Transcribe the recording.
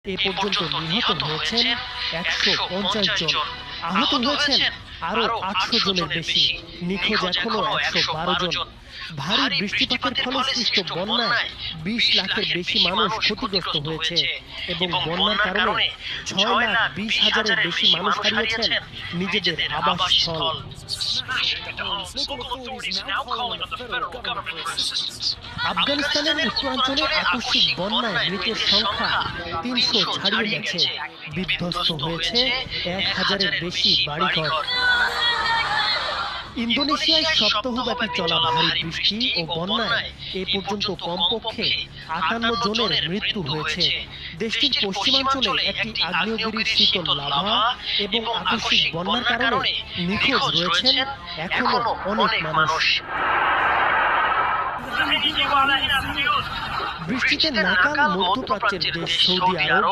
এ পর্যন্ত নিহত হয়েছেন ১৫০ জন, আহত হয়েছেন আরও ৮০০ জনের বেশি, নিখোঁজ এখনো ১১২ জন। ভারী বৃষ্টিপাতের ফলে সৃষ্ট বন্যায় ২০ লাখের বেশি মানুষ ক্ষতিগ্রস্ত হয়েছে এবং বন্যার কারণে ৬,২০,০০০-এর বেশি মানুষ হারিয়েছেন নিজেদের আবাসস্থল। আফগানিস্তানের উত্তরাঞ্চলে আকস্মিক বন্যায় মৃতের সংখ্যা ৩০০ ছাড়িয়ে গেছে, বিধ্বস্ত হয়েছে ১,০০০-এর বেশি বাড়িঘর। ইন্দোনেশিয়ায় সপ্তাহব্যাপী চলা ভারী বৃষ্টি ও বন্যায় এ পর্যন্ত কমপক্ষে ৫৮ জনের মৃত্যু হয়েছে। দেশটির পশ্চিমাঞ্চলে একটি আগ্নেয়গিরির শীতল লাভা এবং আকস্মিক বন্যার কারণে নিখোঁজ রয়েছেন এখনো অনেক মানুষ। বৃষ্টিতে নাকাল মধ্যপ্রাচ্যের দেশ সৌদি আরব